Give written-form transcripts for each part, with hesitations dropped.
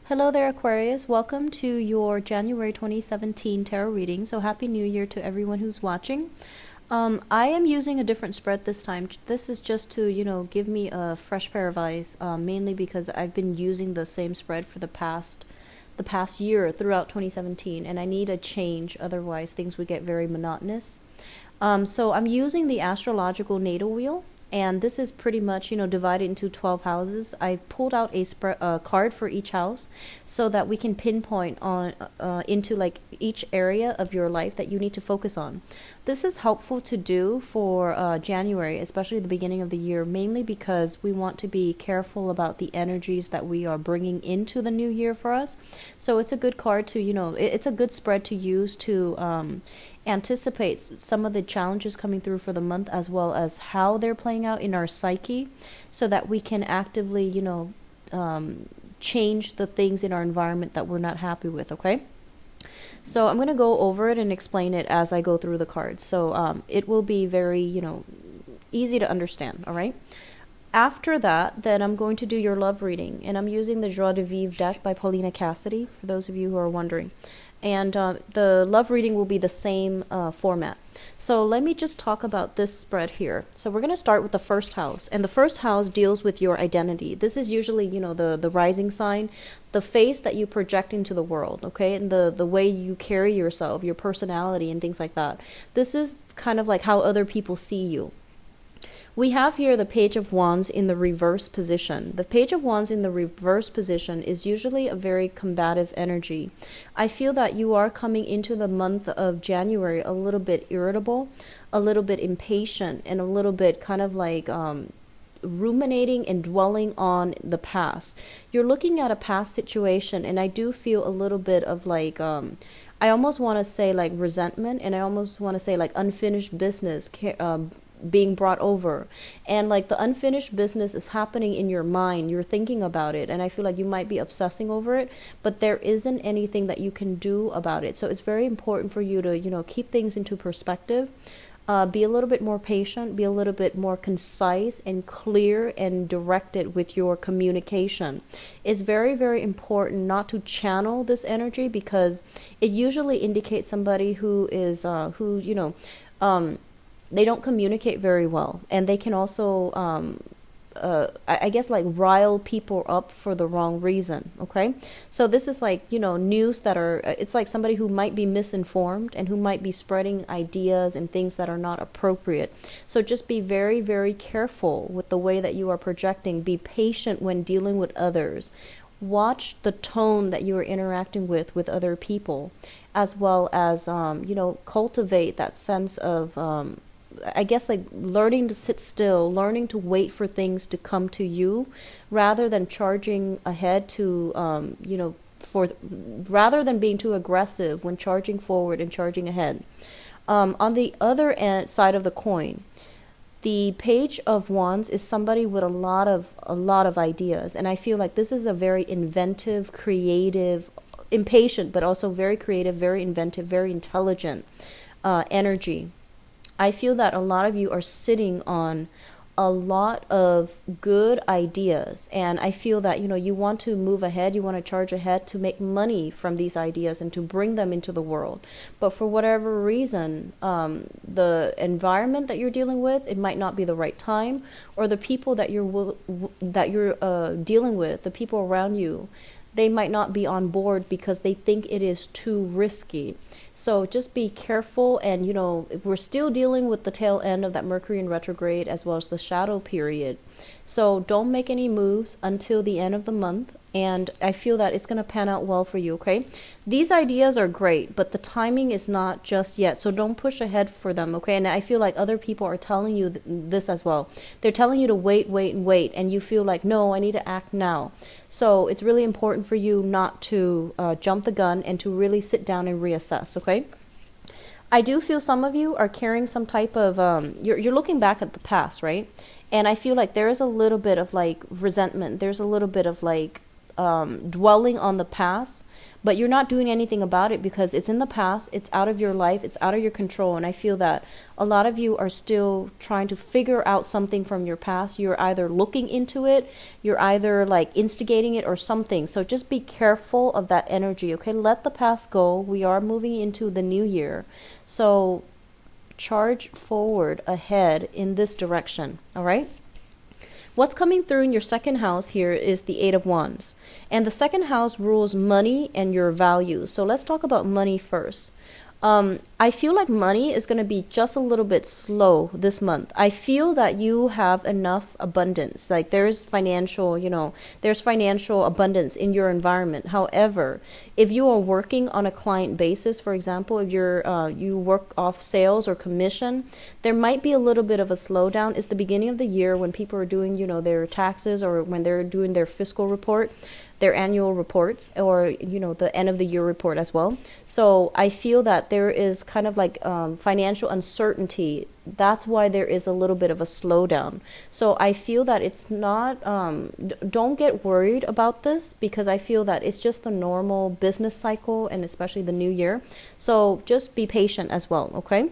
Hello there, Aquarius. Welcome to your January 2017 tarot reading. So happy New Year to everyone who's watching. I am using a different spread this time. This is just to, give me a fresh pair of eyes, mainly because I've been using the same spread for the past year throughout 2017, and I need a change. Otherwise, things would get very monotonous. So I'm using the astrological natal wheel. And this is pretty much, divided into 12 houses. I've pulled out a card for each house so that we can pinpoint on into like each area of your life that you need to focus on. This is helpful to do for January, especially the beginning of the year, mainly because we want to be careful about the energies that we are bringing into the new year for us. So it's a good card to, it's a good spread to use to anticipates some of the challenges coming through for the month, as well as how they're playing out in our psyche, so that we can actively, change the things in our environment that we're not happy with, okay? So I'm going to go over it and explain it as I go through the cards. So it will be very, easy to understand, all right? After that, then I'm going to do your love reading, and I'm using the Joie de Vivre deck by Paulina Cassidy, for those of you who are wondering. And the love reading will be the same format. So let me just talk about this spread here. So we're going to start with the first house, and the first house deals with your identity. This is usually, the rising sign, the face that you project into the world, okay, and the way you carry yourself, your personality, and things like that. This is kind of like how other people see you. We have here the Page of Wands in the reverse position. The Page of Wands in the reverse position is usually a very combative energy. I feel that you are coming into the month of January a little bit irritable, a little bit impatient, and a little bit kind of like ruminating and dwelling on the past. You're looking at a past situation, and I do feel a little bit of like I almost want to say like resentment, and I almost want to say like unfinished business being brought over, and like the unfinished business is happening in your mind. You're thinking about it, and I feel like you might be obsessing over it, but there isn't anything that you can do about it. So it's very important for you to keep things into perspective, be a little bit more patient, be a little bit more concise and clear and directed with your communication. It's very, very important not to channel this energy, because it usually indicates somebody who is they don't communicate very well, and they can also I guess like rile people up for the wrong reason, okay? So this is like, news that are, it's like somebody who might be misinformed and who might be spreading ideas and things that are not appropriate. So just be very, very careful with the way that you are projecting. Be patient when dealing with others. Watch the tone that you are interacting with other people, as well as, cultivate that sense of, I guess like learning to sit still, learning to wait for things to come to you, rather than charging ahead to, rather than being too aggressive when charging forward and charging ahead. On the other side of the coin, the Page of Wands is somebody with a lot of ideas, and I feel like this is a very inventive, creative, impatient, but also very creative, very inventive, very intelligent energy. I feel that a lot of you are sitting on a lot of good ideas, and I feel that you want to move ahead, you want to charge ahead to make money from these ideas and to bring them into the world. But for whatever reason, the environment that you're dealing with, it might not be the right time, or the people that you're dealing with, the people around you, they might not be on board because they think it is too risky. So just be careful, and we're still dealing with the tail end of that Mercury in retrograde, as well as the shadow period. So don't make any moves until the end of the month, and I feel that it's going to pan out well for you, okay? These ideas are great, but the timing is not just yet, so don't push ahead for them, okay? And I feel like other people are telling you this as well. They're telling you to wait, and you feel like, no, I need to act now. So it's really important for you not to jump the gun, and to really sit down and reassess, okay? I do feel some of you are carrying some type of, you're looking back at the past, right? And I feel like there is a little bit of like resentment. There's a little bit of like, dwelling on the past, but you're not doing anything about it because it's in the past, it's out of your life, it's out of your control. And I feel that a lot of you are still trying to figure out something from your past. You're either looking into it, you're either like instigating it or something. So just be careful of that energy, okay? Let the past go. We are moving into the new year. So charge forward ahead in this direction, all right? What's coming through in your second house here is the Eight of Wands. And the second house rules money and your values. So let's talk about money first. I feel like money is going to be just a little bit slow this month. I feel that you have enough abundance. Like there's financial, there's financial abundance in your environment. However, if you are working on a client basis, for example, if you work off sales or commission, there might be a little bit of a slowdown. It's the beginning of the year when people are doing, their taxes or when they're doing their fiscal report, their annual reports, or the end of the year report as well. So I feel that there is kind of like financial uncertainty. That's why there is a little bit of a slowdown. So I feel that it's not don't get worried about this, because I feel that it's just the normal business cycle, and especially the new year. So just be patient as well, okay?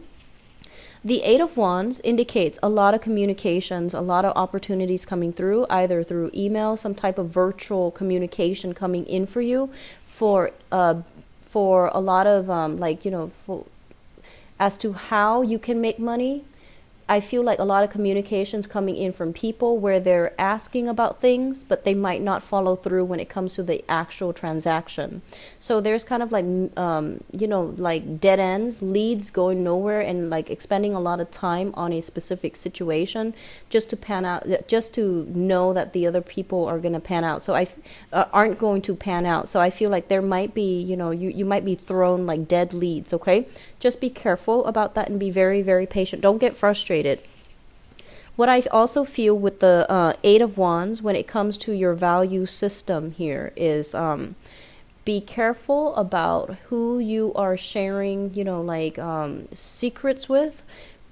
The Eight of Wands indicates a lot of communications, a lot of opportunities coming through, either through email, some type of virtual communication coming in for you, for a lot of as to how you can make money. I feel like a lot of communications coming in from people where they're asking about things, but they might not follow through when it comes to the actual transaction. So there's kind of like, like dead ends, leads going nowhere, and like expending a lot of time on a specific situation just to pan out, just to know that the other people are going to pan out. So aren't going to pan out. So I feel like there might be, you might be thrown like dead leads, okay? Just be careful about that and be very, very patient. Don't get frustrated. What I also feel with the Eight of Wands when it comes to your value system here is be careful about who you are sharing, secrets with.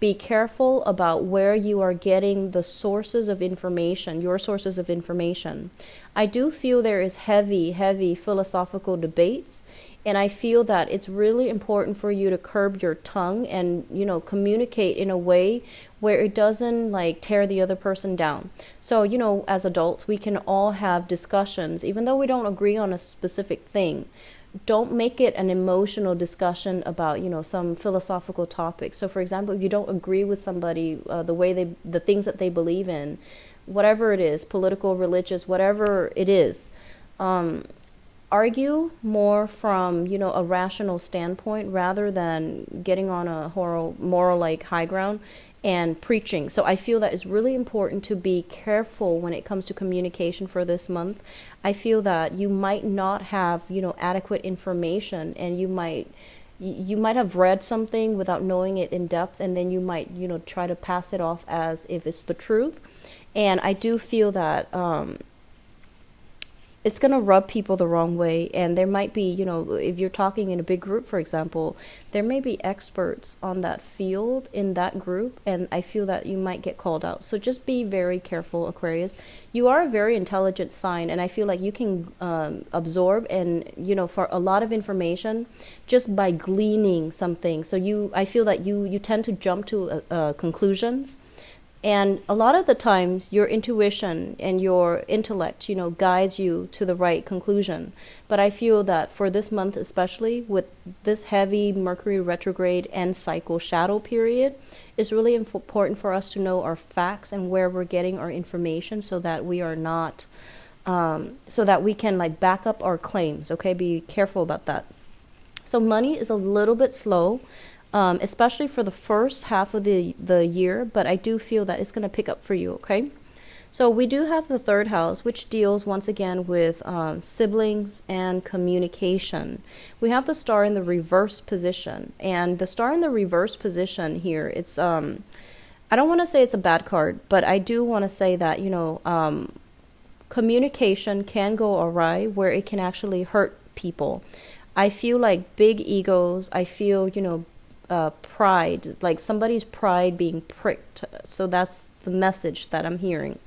Be careful about where you are getting the sources of information, your sources of information. I do feel there is heavy, heavy philosophical debates. And I feel that it's really important for you to curb your tongue and, communicate in a way where it doesn't like tear the other person down. So, as adults, we can all have discussions, even though we don't agree on a specific thing. Don't make it an emotional discussion about, some philosophical topic. So, for example, if you don't agree with somebody, the things that they believe in, whatever it is, political, religious, whatever it is, argue more from, a rational standpoint rather than getting on a moral like high ground and preaching. So I feel that it's really important to be careful when it comes to communication for this month. I feel that you might not have, adequate information, and you might have read something without knowing it in depth, and then you might, try to pass it off as if it's the truth. And I do feel that it's going to rub people the wrong way. And there might be, if you're talking in a big group, for example, there may be experts on that field in that group, and I feel that you might get called out. So just be very careful, Aquarius. You are a very intelligent sign, and I feel like you can absorb and, for a lot of information just by gleaning something. So I feel that you tend to jump to conclusions. And a lot of the times, your intuition and your intellect, guides you to the right conclusion. But I feel that for this month, especially with this heavy Mercury retrograde and cycle shadow period, it's really important for us to know our facts and where we're getting our information, so that we are not, so that we can like back up our claims. Okay, be careful about that. So money is a little bit slow. Especially for the first half of the year, but I do feel that it's going to pick up for you, okay? So we do have the third house, which deals once again with siblings and communication. We have the star in the reverse position, and the star in the reverse position here, it's, I don't want to say it's a bad card, but I do want to say that, communication can go awry where it can actually hurt people. I feel like big egos, I feel, pride, like somebody's pride being pricked. So that's the message that I'm hearing.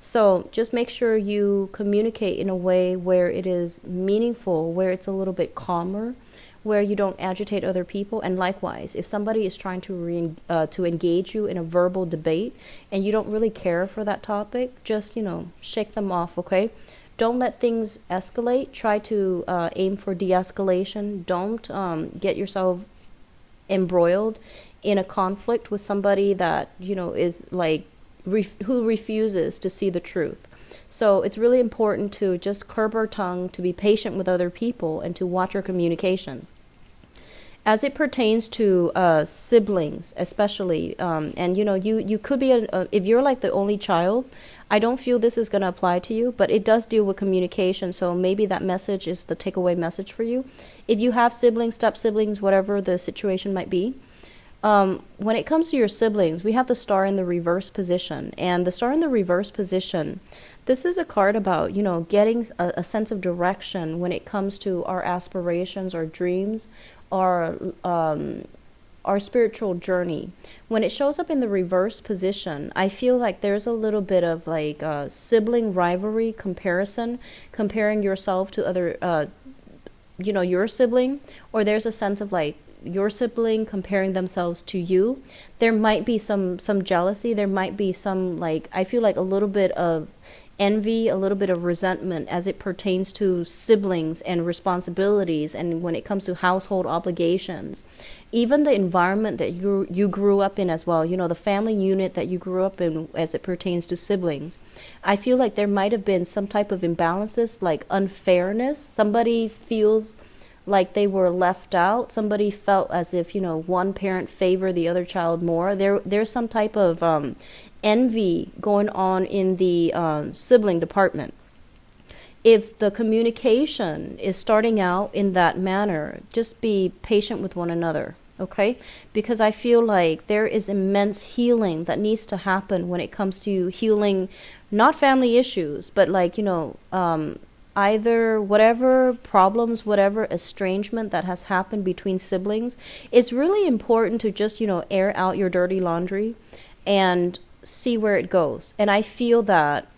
So just make sure you communicate in a way where it is meaningful, where it's a little bit calmer, where you don't agitate other people. And likewise, if somebody is trying to engage you in a verbal debate and you don't really care for that topic, just, shake them off, okay? Don't let things escalate. Try to aim for de-escalation. Don't get yourself embroiled in a conflict with somebody that, is like, who refuses to see the truth. So it's really important to just curb our tongue, to be patient with other people, and to watch our communication. As it pertains to siblings, especially, and you could be if you're like the only child, I don't feel this is going to apply to you, but it does deal with communication. So maybe that message is the takeaway message for you. If you have siblings, step siblings, whatever the situation might be, when it comes to your siblings, we have the star in the reverse position, and the star in the reverse position, this is a card about, getting a sense of direction when it comes to our aspirations, our dreams, our spiritual journey. When it shows up in the reverse position, I feel like there's a little bit of like sibling rivalry, comparing yourself to other, your sibling, or there's a sense of like your sibling comparing themselves to you. There might be some jealousy. There might be some, like, I feel like a little bit of envy, a little bit of resentment as it pertains to siblings and responsibilities, and when it comes to household obligations, even the environment that you grew up in as well, the family unit that you grew up in as it pertains to siblings. I feel like there might have been some type of imbalances, like unfairness. Somebody feels like they were left out. Somebody felt as if, one parent favored the other child more. There's some type of envy going on in the sibling department. If the communication is starting out in that manner, just be patient with one another, okay? Because I feel like there is immense healing that needs to happen when it comes to healing, not family issues, but like, either whatever problems, whatever estrangement that has happened between siblings. It's really important to just, air out your dirty laundry and see where it goes. And I feel that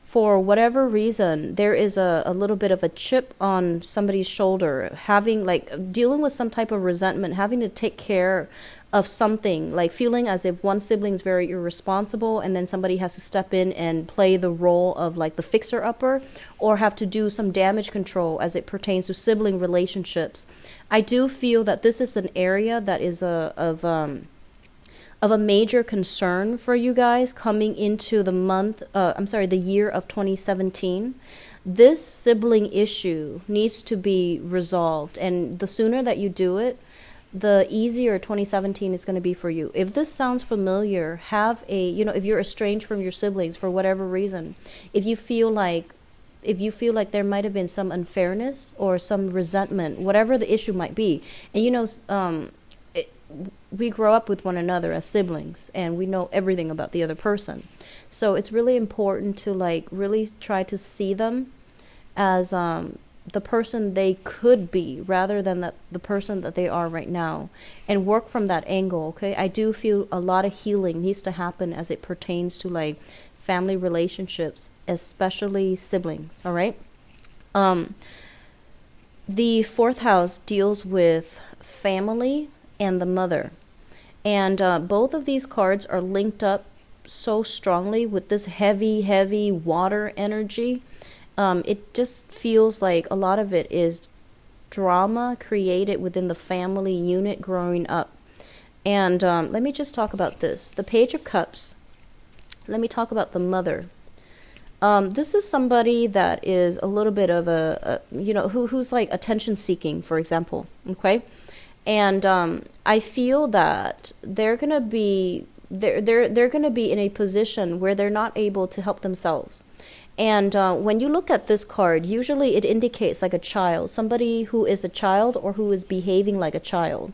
for whatever reason, there is a little bit of a chip on somebody's shoulder, having like dealing with some type of resentment, having to take care of something, like feeling as if one sibling is very irresponsible and then somebody has to step in and play the role of like the fixer-upper, or have to do some damage control as it pertains to sibling relationships. I do feel that this is an area that is of a major concern for you guys coming into the year of 2017. This sibling issue needs to be resolved, and the sooner that you do it, the easier 2017 is going to be for you. If this sounds familiar, if you're estranged from your siblings for whatever reason, if you feel like there might have been some unfairness or some resentment, whatever the issue might be, and we grow up with one another as siblings, and we know everything about the other person. So it's really important to like really try to see them as the person they could be, rather than the person that they are right now, and work from that angle, okay? I do feel a lot of healing needs to happen as it pertains to like family relationships, especially siblings, all right? The fourth house deals with family and the mother. And both of these cards are linked up so strongly with this heavy water energy. It just feels like a lot of it is drama created within the family unit growing up. And let me just talk about this. The Page of Cups. Let me talk about the mother. This is somebody that is a little bit of who's like attention seeking, for example. Okay. And I feel that they're gonna be in a position where they're not able to help themselves. And when you look at this card, usually it indicates like a child, somebody who is a child or who is behaving like a child.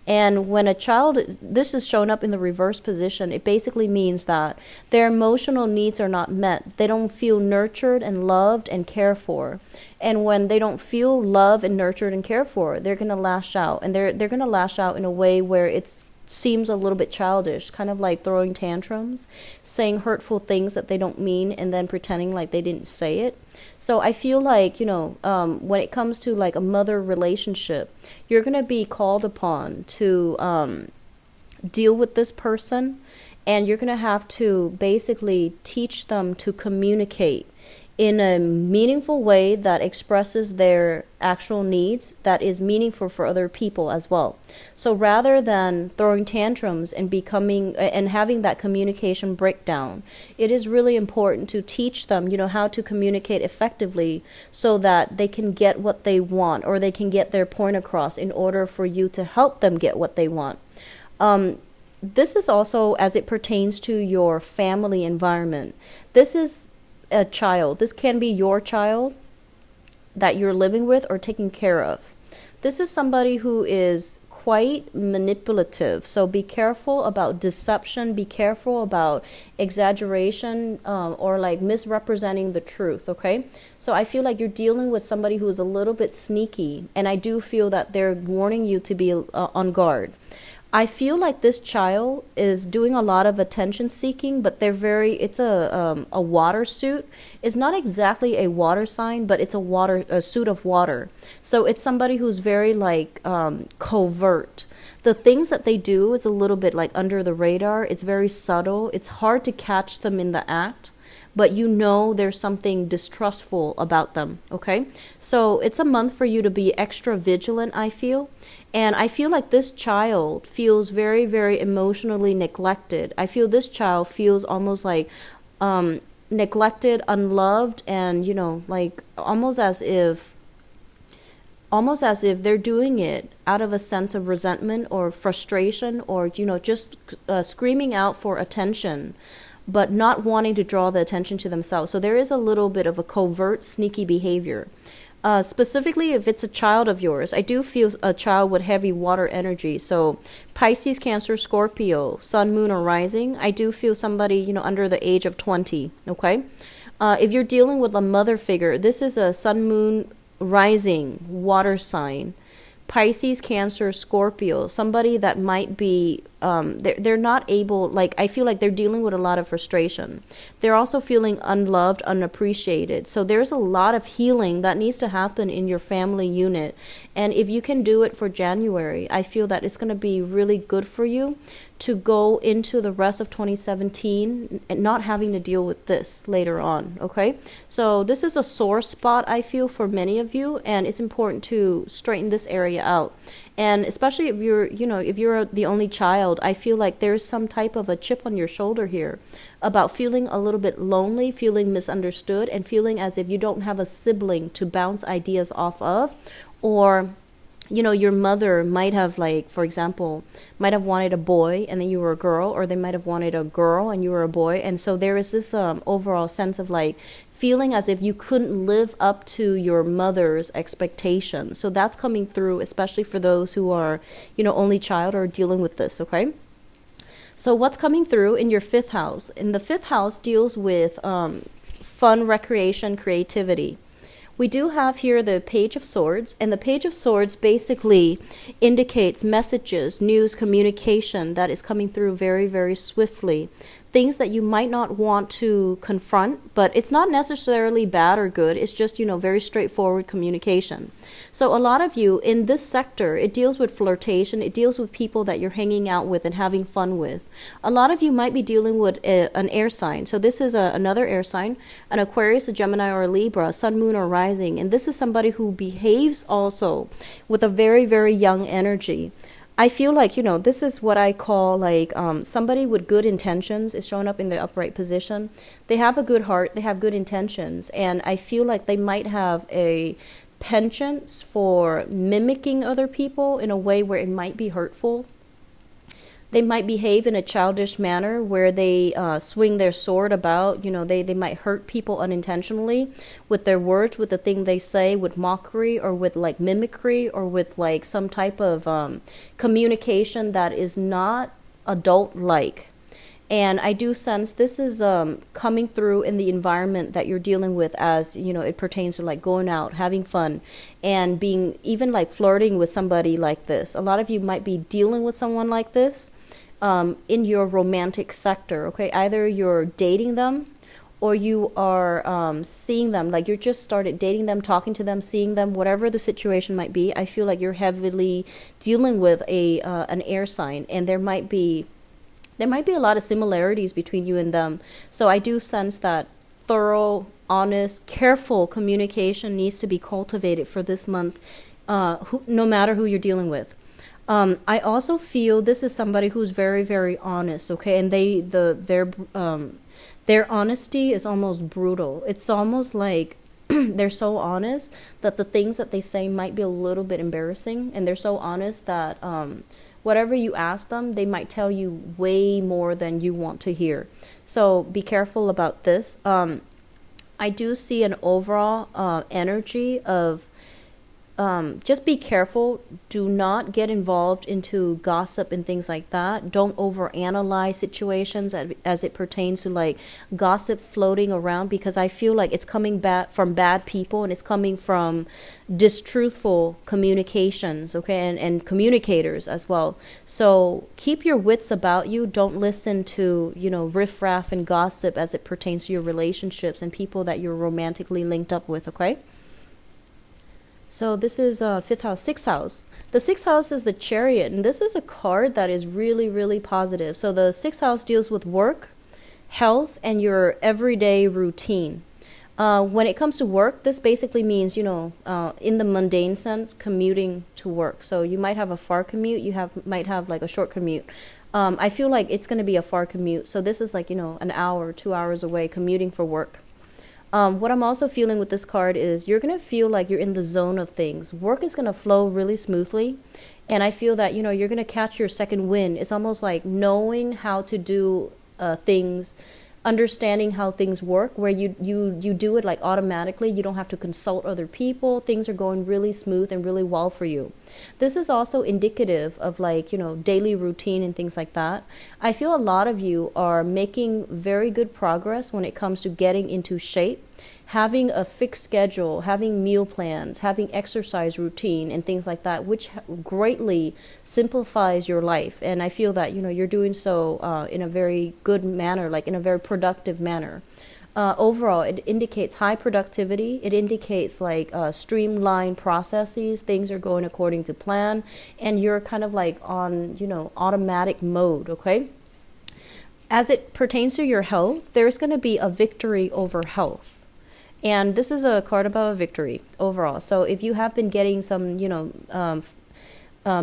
And when a child, this is shown up in the reverse position, it basically means that their emotional needs are not met. They don't feel nurtured and loved and cared for. And when they don't feel loved and nurtured and cared for, they're going to lash out. And they're going to lash out in a way where it's seems a little bit childish, kind of like throwing tantrums, saying hurtful things that they don't mean, and then pretending like they didn't say it. So I feel like, when it comes to like a mother relationship, you're going to be called upon to deal with this person, and you're going to have to basically teach them to communicate in a meaningful way that expresses their actual needs, that is meaningful for other people as well. So rather than throwing tantrums and having that communication breakdown, it is really important to teach them, how to communicate effectively so that they can get what they want, or they can get their point across in order for you to help them get what they want. This is also as it pertains to your family environment. This is a child. This can be your child that you're living with or taking care of. This is somebody who is quite manipulative. So be careful about deception. Be careful about exaggeration or like misrepresenting the truth, okay? So I feel like you're dealing with somebody who is a little bit sneaky, and I do feel that they're warning you to be on guard. I feel like this child is doing a lot of attention seeking, but it's a water suit. It's not exactly a water sign, but it's a suit of water. So it's somebody who's very like covert. The things that they do is a little bit like under the radar. It's very subtle. It's hard to catch them in the act, but there's something distrustful about them, okay? So it's a month for you to be extra vigilant, I feel. And I feel like this child feels very, very emotionally neglected. I feel this child feels almost like neglected, unloved, and, like almost as if they're doing it out of a sense of resentment or frustration, or, just screaming out for attention, but not wanting to draw the attention to themselves. So there is a little bit of a covert, sneaky behavior. Specifically, if it's a child of yours, I do feel a child with heavy water energy. So Pisces, Cancer, Scorpio, Sun, Moon, or Rising, I do feel somebody, under the age of 20, okay? If you're dealing with a mother figure, this is a Sun, Moon, Rising, water sign. Pisces, Cancer, Scorpio, somebody that might be, they're not able, like, I feel like they're dealing with a lot of frustration. They're also feeling unloved, unappreciated. So there's a lot of healing that needs to happen in your family unit. And if you can do it for January, I feel that it's going to be really good for you to go into the rest of 2017 and not having to deal with this later on, okay? So this is a sore spot, I feel, for many of you, and it's important to straighten this area out. And especially if you're the only child, I feel like there's some type of a chip on your shoulder here about feeling a little bit lonely, feeling misunderstood, and feeling as if you don't have a sibling to bounce ideas off of, or your mother might have, like, for example, might have wanted a boy and then you were a girl, or they might have wanted a girl and you were a boy. And so there is this overall sense of like feeling as if you couldn't live up to your mother's expectations. So that's coming through, especially for those who are, only child or dealing with this, okay? So what's coming through in your fifth house? In the fifth house deals with fun, recreation, creativity. We do have here the Page of Swords, and the Page of Swords basically indicates messages, news, communication that is coming through very, very swiftly. Things that you might not want to confront, but it's not necessarily bad or good. It's just, very straightforward communication. So a lot of you in this sector, it deals with flirtation. It deals with people that you're hanging out with and having fun with. A lot of you might be dealing with an air sign. So this is another air sign, an Aquarius, a Gemini, or a Libra, Sun, Moon, or Rising. And this is somebody who behaves also with a very, very young energy. I feel like, this is what I call like somebody with good intentions is showing up in the upright position. They have a good heart. They have good intentions. And I feel like they might have a penchant for mimicking other people in a way where it might be hurtful. They might behave in a childish manner where they swing their sword about. They might hurt people unintentionally with their words, with the thing they say, with mockery, or with like mimicry, or with like some type of communication that is not adult-like. And I do sense this is coming through in the environment that you're dealing with, as it pertains to like going out, having fun, and being even like flirting with somebody like this. A lot of you might be dealing with someone like this. in your romantic sector, okay? Either you're dating them or you are seeing them, like you're just started dating them, talking to them, seeing them, whatever the situation might be. I feel like you're heavily dealing with an air sign, and there might be a lot of similarities between you and them. So I do sense that thorough, honest, careful communication needs to be cultivated for this month, no matter who you're dealing with. I also feel this is somebody who's very, very honest, okay? And their honesty is almost brutal. It's almost like they're so honest that the things that they say might be a little bit embarrassing, and they're so honest that whatever you ask them, they might tell you way more than you want to hear. So be careful about this. I do see an overall energy of just be careful. Do not get involved into gossip and things like that. Don't overanalyze situations as it pertains to like gossip floating around, because I feel like it's coming back from bad people, and it's coming from distruthful communications, okay, and communicators as well. So keep your wits about you. Don't listen to, riffraff and gossip as it pertains to your relationships and people that you're romantically linked up with, okay? So this is 5th house, 6th house. The 6th house is the Chariot, and this is a card that is really, really positive. So the 6th house deals with work, health, and your everyday routine. When it comes to work, this basically means, in the mundane sense, commuting to work. So you might have a far commute, might have like a short commute. I feel like it's going to be a far commute. So this is like, an hour, 2 hours away commuting for work. What I'm also feeling with this card is you're going to feel like you're in the zone of things. Work is going to flow really smoothly. And I feel that, you're going to catch your second wind. It's almost like knowing how to do things, understanding how things work, where you do it like automatically. You don't have to consult other people. Things are going really smooth and really well for you. This is also indicative of like, daily routine and things like that. I feel a lot of you are making very good progress when it comes to getting into shape, having a fixed schedule, having meal plans, having exercise routine and things like that, which greatly simplifies your life. And I feel that, you're doing so in a very good manner, like in a very productive manner. Overall, it indicates high productivity. It indicates like streamlined processes. Things are going according to plan, and you're kind of like on, automatic mode, okay? As it pertains to your health, there's going to be a victory over health. And this is a card about a victory overall. So if you have been getting some,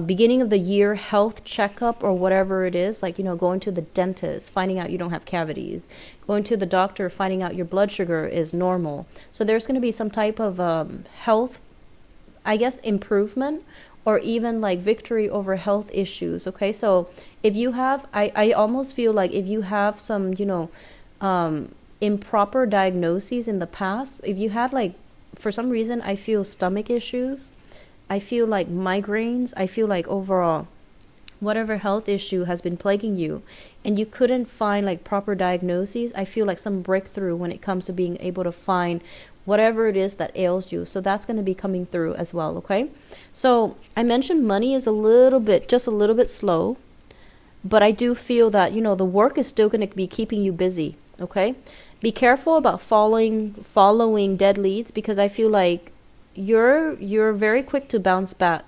beginning of the year health checkup or whatever it is, like, going to the dentist, finding out you don't have cavities, going to the doctor, finding out your blood sugar is normal. So there's going to be some type of health, I guess, improvement, or even like victory over health issues. Okay. So if you have, I almost feel like if you have some, improper diagnoses in the past, if you had like, for some reason, I feel stomach issues, I feel like migraines, I feel like overall, whatever health issue has been plaguing you and you couldn't find like proper diagnoses, I feel like some breakthrough when it comes to being able to find whatever it is that ails you. So that's going to be coming through as well, okay? So I mentioned money is just a little bit slow, but I do feel that, the work is still going to be keeping you busy, okay? Be careful about following dead leads, because I feel like you're very quick to bounce back.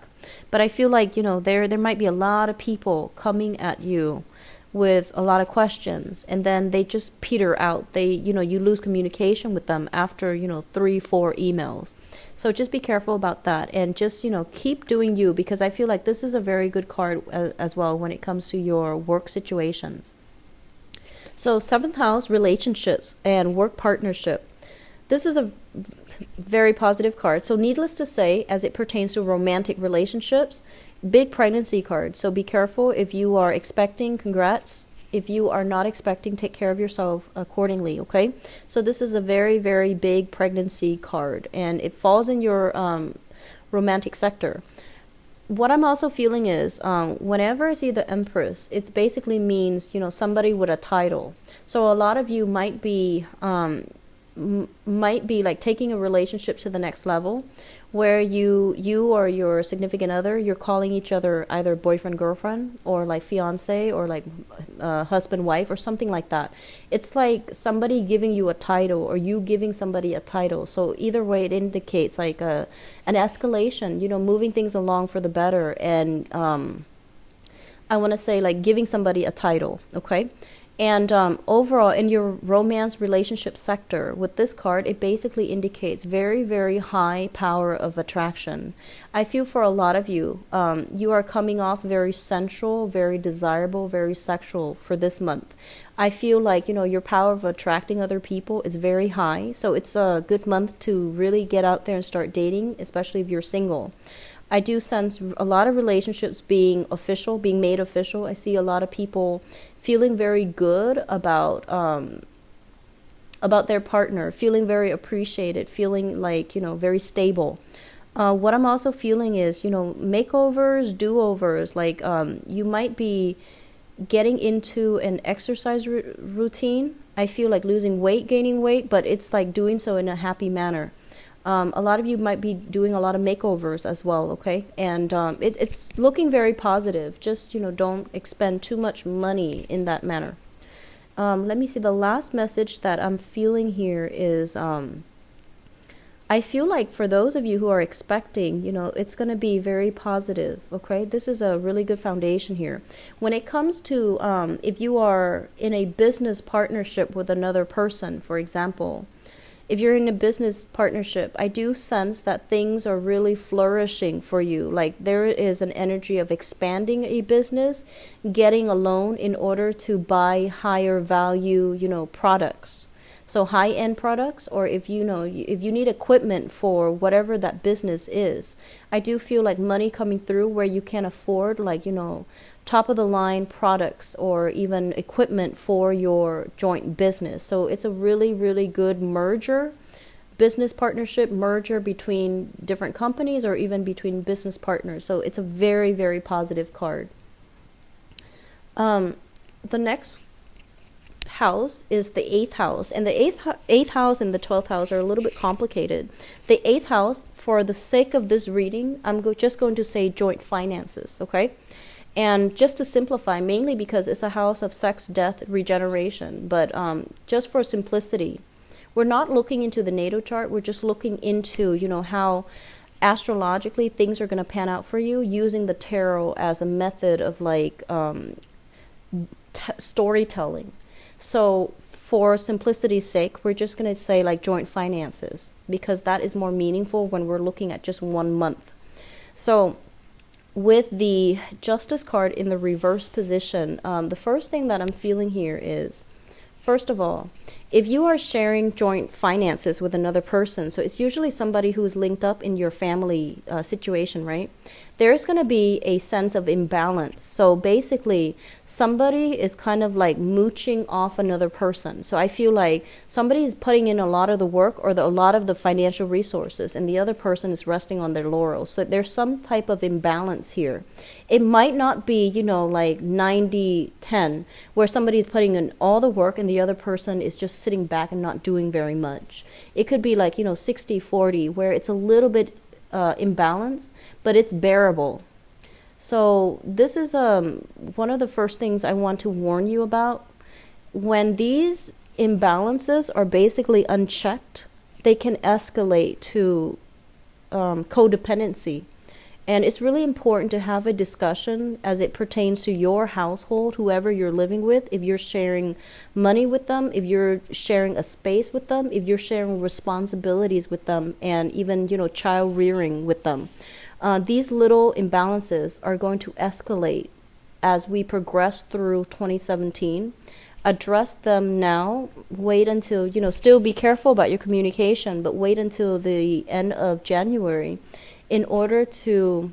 But I feel like, there might be a lot of people coming at you with a lot of questions, and then they just peter out. You lose communication with them after, 3-4 emails. So just be careful about that, and just, keep doing you, because I feel like this is a very good card as well when it comes to your work situations. So 7th house, relationships and work partnership. This is a very positive card. So needless to say, as it pertains to romantic relationships, big pregnancy card. So be careful if you are expecting, congrats. If you are not expecting, take care of yourself accordingly, okay? So this is a very, very big pregnancy card, and it falls in your romantic sector. What I'm also feeling is whenever I see the Empress, it basically means, somebody with a title. So a lot of you might be might be like taking a relationship to the next level, where you or your significant other, you're calling each other either boyfriend girlfriend, or like fiance, or like husband wife, or something like that. It's like somebody giving you a title, or you giving somebody a title. So either way, it indicates like an escalation, moving things along for the better. And I want to say like giving somebody a title, okay? And overall, in your romance relationship sector, with this card, it basically indicates very, very high power of attraction. I feel for a lot of you, you are coming off very sensual, very desirable, very sexual for this month. I feel like, your power of attracting other people is very high. So it's a good month to really get out there and start dating, especially if you're single. I do sense a lot of relationships being official, being made official. I see a lot of people feeling very good about their partner, feeling very appreciated, feeling like, very stable. What I'm also feeling is, makeovers, do-overs, like you might be getting into an exercise routine. I feel like losing weight, gaining weight, but it's like doing so in a happy manner. A lot of you might be doing a lot of makeovers as well, okay? And it's looking very positive. Just, don't expend too much money in that manner. Let me see. The last message that I'm feeling here is I feel like for those of you who are expecting, it's going to be very positive, okay? This is a really good foundation here. When it comes to if you are in a business partnership with another person, for example, if you're in a business partnership, I do sense that things are really flourishing for you. Like there is an energy of expanding a business, getting a loan in order to buy higher value, products. So high-end products, or if you need equipment for whatever that business is, I do feel like money coming through where you can afford like, top-of-the-line products or even equipment for your joint business. So it's a really, really good business partnership merger between different companies or even between business partners. So it's a very, very positive card. The next house is the 8th house, and the 8th house and the 12th house are a little bit complicated. The 8th house, for the sake of this reading, I'm just going to say joint finances, okay? And just to simplify, mainly because it's a house of sex, death, regeneration, but just for simplicity, we're not looking into the natal chart. We're just looking into, how astrologically things are going to pan out for you, using the tarot as a method of like storytelling. So for simplicity's sake, we're just going to say like joint finances, because that is more meaningful when we're looking at just 1 month. So with the Justice card in the reverse position, the first thing that I'm feeling here is, first of all, if you are sharing joint finances with another person, so it's usually somebody who's linked up in your family situation, right? There's going to be a sense of imbalance. So basically, somebody is kind of like mooching off another person. So I feel like somebody is putting in a lot of the work or a lot of the financial resources, and the other person is resting on their laurels. So there's some type of imbalance here. It might not be, like 90-10, where somebody is putting in all the work and the other person is just sitting back and not doing very much. It could be like, 60-40, where it's a little bit imbalance, but it's bearable. So this is one of the first things I want to warn you about. When these imbalances are basically unchecked, they can escalate to codependency. And it's really important to have a discussion as it pertains to your household, whoever you're living with, if you're sharing money with them, if you're sharing a space with them, if you're sharing responsibilities with them, and even, child rearing with them. These little imbalances are going to escalate as we progress through 2017. Address them now. Wait until, still be careful about your communication, but wait until the end of January in order to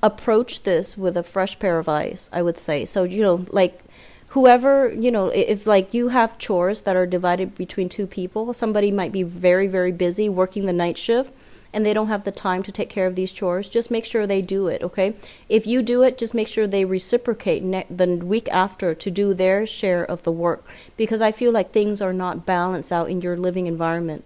approach this with a fresh pair of eyes, I would say. So, like whoever, if like you have chores that are divided between two people, somebody might be very, very busy working the night shift, and they don't have the time to take care of these chores, just make sure they do it, okay? If you do it, just make sure they reciprocate the week after to do their share of the work, because I feel like things are not balanced out in your living environment.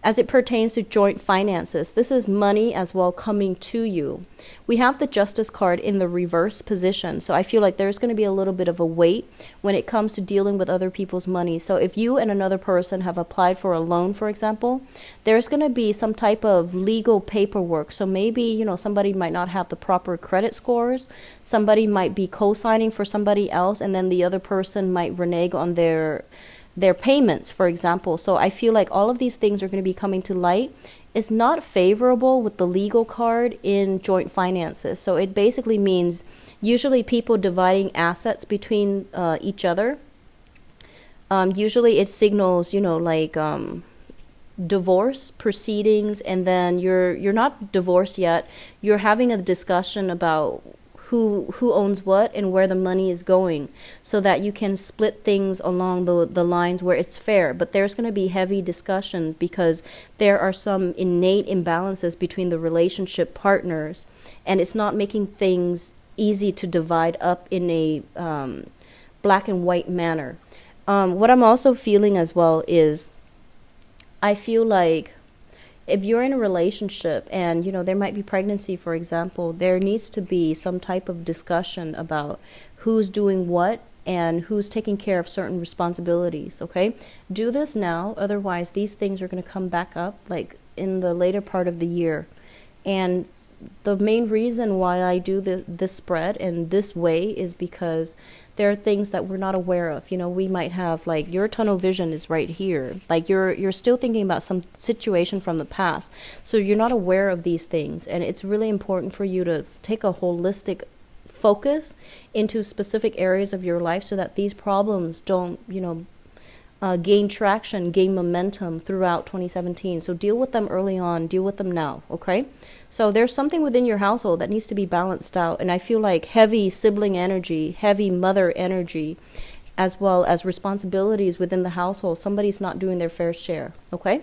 As it pertains to joint finances, this is money as well coming to you. We have the Justice card in the reverse position, so I feel like there's going to be a little bit of a weight when it comes to dealing with other people's money. So if you and another person have applied for a loan, for example, there's going to be some type of legal paperwork. So maybe, somebody might not have the proper credit scores. Somebody might be co-signing for somebody else, and then the other person might renege on their payments, for example. So I feel like all of these things are going to be coming to light. It's not favorable with the legal card in joint finances. So it basically means usually people dividing assets between each other. Usually it signals, divorce proceedings, and then you're not divorced yet. You're having a discussion about who owns what and where the money is going, so that you can split things along the lines where it's fair. But there's going to be heavy discussions because there are some innate imbalances between the relationship partners, and it's not making things easy to divide up in a black and white manner. What I'm also feeling as well is I feel like if you're in a relationship and, there might be pregnancy, for example, there needs to be some type of discussion about who's doing what and who's taking care of certain responsibilities, okay? Do this now, otherwise these things are going to come back up like in the later part of the year. And the main reason why I do this spread in this way is because there are things that we're not aware of. We might have, like, your tunnel vision is right here. Like, you're still thinking about some situation from the past. So you're not aware of these things. And it's really important for you to take a holistic focus into specific areas of your life so that these problems don't, gain traction, gain momentum throughout 2017. So deal with them early on, deal with them now, okay? So there's something within your household that needs to be balanced out. And I feel like heavy sibling energy, heavy mother energy, as well as responsibilities within the household, somebody's not doing their fair share, okay?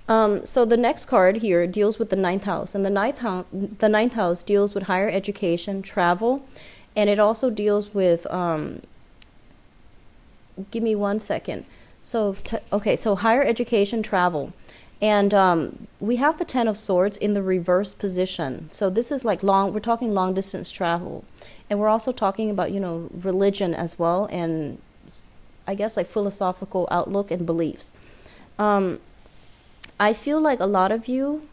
So the next card here deals with the ninth house. And the ninth house deals with higher education, travel, and it also deals with... give me 1 second. So higher education, travel. And we have the Ten of Swords in the reverse position. So this is like we're talking long distance travel. And we're also talking about, religion as well, and I guess like philosophical outlook and beliefs. I feel like a lot of you,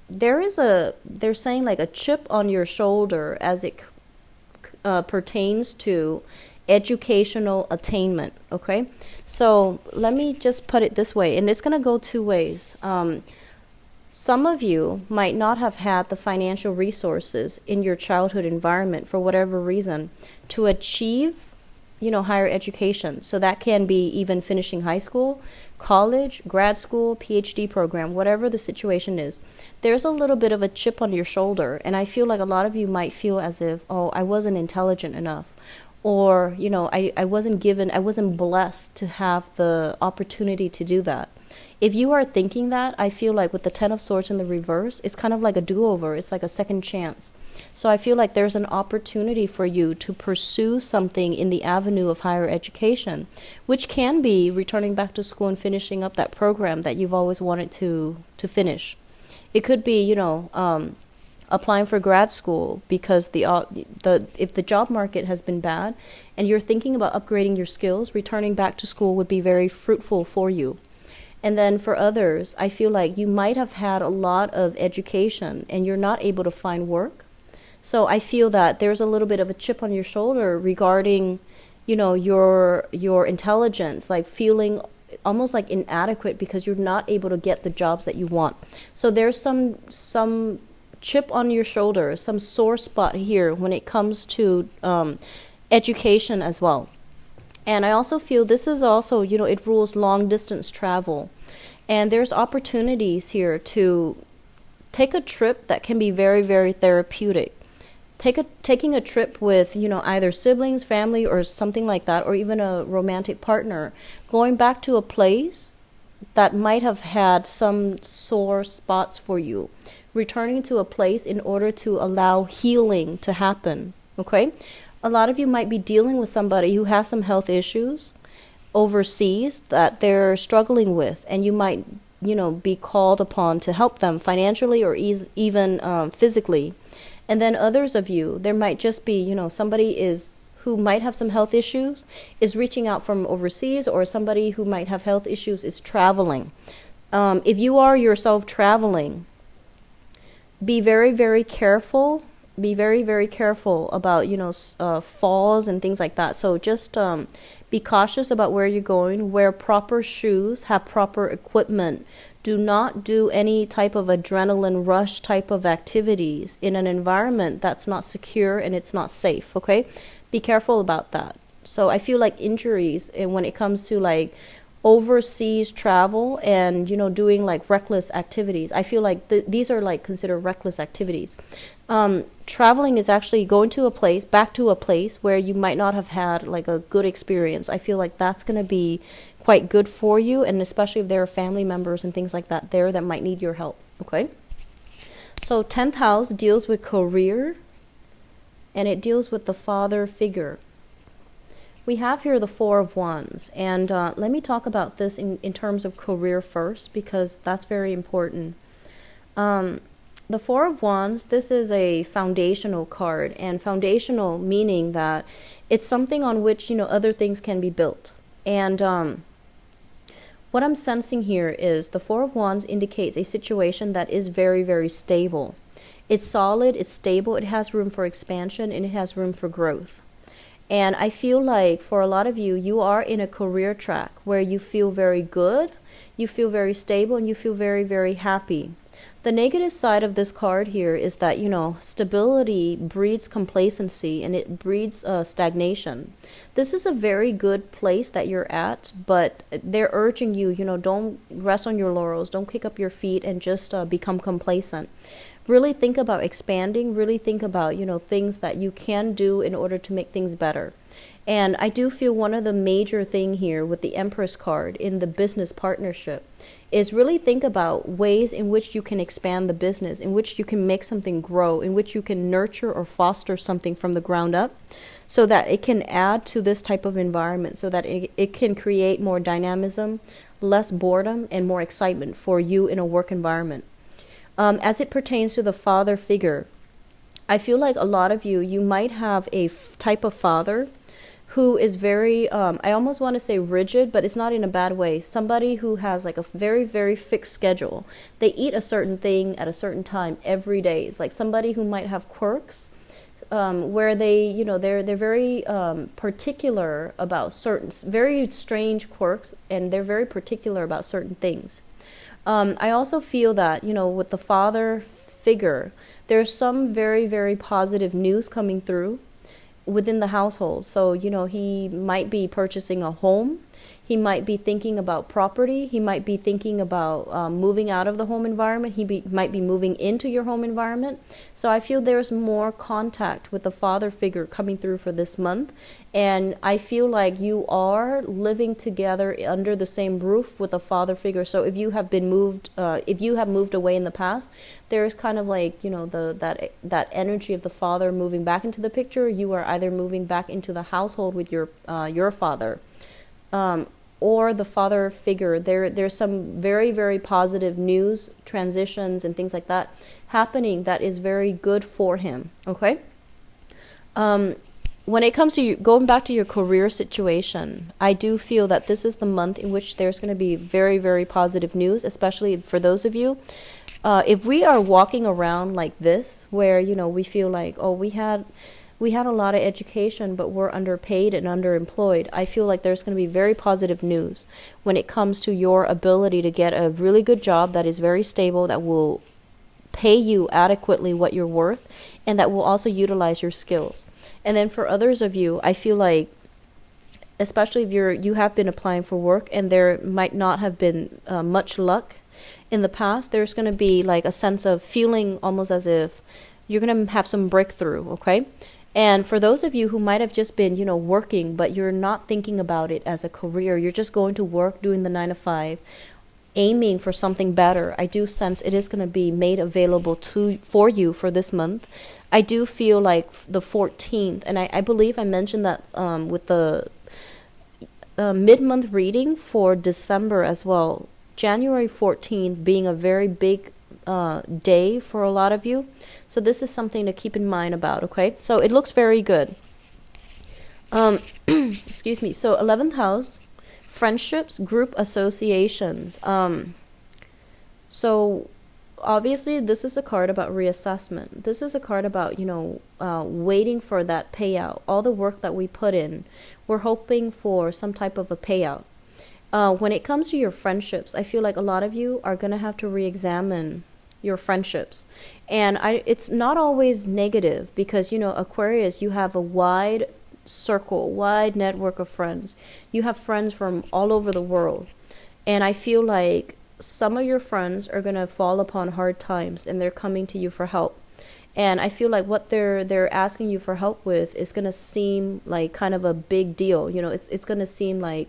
they're saying like a chip on your shoulder as it pertains to educational attainment, okay? So let me just put it this way, and it's going to go two ways. Some of you might not have had the financial resources in your childhood environment for whatever reason to achieve, higher education. So that can be even finishing high school, college, grad school, PhD program, whatever the situation is. There's a little bit of a chip on your shoulder, and I feel like a lot of you might feel as if, I wasn't intelligent enough. Or, I wasn't blessed to have the opportunity to do that. If you are thinking that, I feel like with the Ten of Swords in the reverse, it's kind of like a do-over. It's like a second chance. So I feel like there's an opportunity for you to pursue something in the avenue of higher education, which can be returning back to school and finishing up that program that you've always wanted to finish. It could be, applying for grad school because if the job market has been bad and you're thinking about upgrading your skills, returning back to school would be very fruitful for you. And then for others, I feel like you might have had a lot of education and you're not able to find work. So I feel that there's a little bit of a chip on your shoulder regarding, your intelligence, like feeling almost like inadequate because you're not able to get the jobs that you want. So there's some chip on your shoulder, some sore spot here when it comes to education as well. And I also feel this is also, it rules long distance travel. And there's opportunities here to take a trip that can be very, very therapeutic. Taking a trip with, either siblings, family, or something like that, or even a romantic partner, going back to a place that might have had some sore spots for you, returning to a place in order to allow healing to happen. Okay? A lot of you might be dealing with somebody who has some health issues overseas that they're struggling with, and you might, be called upon to help them financially or even physically. And then others of you, there might just be, somebody who might have some health issues is reaching out from overseas, or somebody who might have health issues is traveling. If you are yourself traveling, be very, very careful. Be very, very careful about, falls and things like that. So just be cautious about where you're going. Wear proper shoes. Have proper equipment. Do not do any type of adrenaline rush type of activities in an environment that's not secure and it's not safe, okay? Be careful about that. So I feel like injuries, and when it comes to like overseas travel and doing like reckless activities, I feel like these are like considered reckless activities. Traveling is actually going to back to a place where you might not have had like a good experience. I feel like that's going to be quite good for you, and especially if there are family members and things like that there that might need your help. Okay, so 10th house deals with career, and it deals with the father figure. We have here the Four of Wands, and let me talk about this in terms of career first, because that's very important. The Four of Wands, this is a foundational card, and foundational meaning that it's something on which, other things can be built. And what I'm sensing here is the Four of Wands indicates a situation that is very, very stable. It's solid, it's stable, it has room for expansion, and it has room for growth. And I feel like for a lot of you, you are in a career track where you feel very good, you feel very stable, and you feel very, very happy. The negative side of this card here is that, stability breeds complacency, and it breeds stagnation. This is a very good place that you're at, but they're urging you, don't rest on your laurels, don't kick up your feet and just become complacent. Really think about expanding, really think about, things that you can do in order to make things better. And I do feel one of the major thing here with the Empress card in the business partnership is really think about ways in which you can expand the business, in which you can make something grow, in which you can nurture or foster something from the ground up so that it can add to this type of environment, so that it can create more dynamism, less boredom, and more excitement for you in a work environment. As it pertains to the father figure, I feel like a lot of you might have a type of father who is very, I almost want to say rigid, but it's not in a bad way. Somebody who has like a very, very fixed schedule. They eat a certain thing at a certain time every day. It's like somebody who might have quirks, where they, they're very particular about certain, very strange quirks, and they're very particular about certain things. I also feel that, with the father figure, there's some very, very positive news coming through within the household. So, he might be purchasing a home. He might be thinking about property. He might be thinking about moving out of the home environment. Might be moving into your home environment. So I feel there's more contact with the father figure coming through for this month. And I feel like you are living together under the same roof with a father figure. So if you have been moved, if you have moved away in the past, there's kind of like, that energy of the father moving back into the picture. You are either moving back into the household with your father. Or the father figure. There's some very, very positive news, transitions, and things like that happening that is very good for him. Okay? When it comes to going back to your career situation, I do feel that this is the month in which there's going to be very, very positive news, especially for those of you. If we are walking around like this, where, we feel like, oh, we had a lot of education, but we're underpaid and underemployed, I feel like there's going to be very positive news when it comes to your ability to get a really good job that is very stable, that will pay you adequately what you're worth, and that will also utilize your skills. And then for others of you, I feel like, especially if you have been applying for work and there might not have been much luck in the past, there's going to be like a sense of feeling almost as if you're going to have some breakthrough, okay? And for those of you who might have just been, working, but you're not thinking about it as a career, you're just going to work, doing the 9 to 5, aiming for something better, I do sense it is going to be made available for you for this month. I do feel like the 14th, and I believe I mentioned that with the mid-month reading for December as well. January 14th being a very big day for a lot of you. So this is something to keep in mind about, okay? So it looks very good. Excuse me. So 11th house, friendships, group associations. So obviously this is a card about reassessment. This is a card about, waiting for that payout. All the work that we put in, we're hoping for some type of a payout. When it comes to your friendships, I feel like a lot of you are going to have to re-examine your friendships. And it's not always negative because, Aquarius, you have a wide circle, wide network of friends. You have friends from all over the world. And I feel like some of your friends are going to fall upon hard times and they're coming to you for help. And I feel like what they're asking you for help with is going to seem like kind of a big deal. It's going to seem like,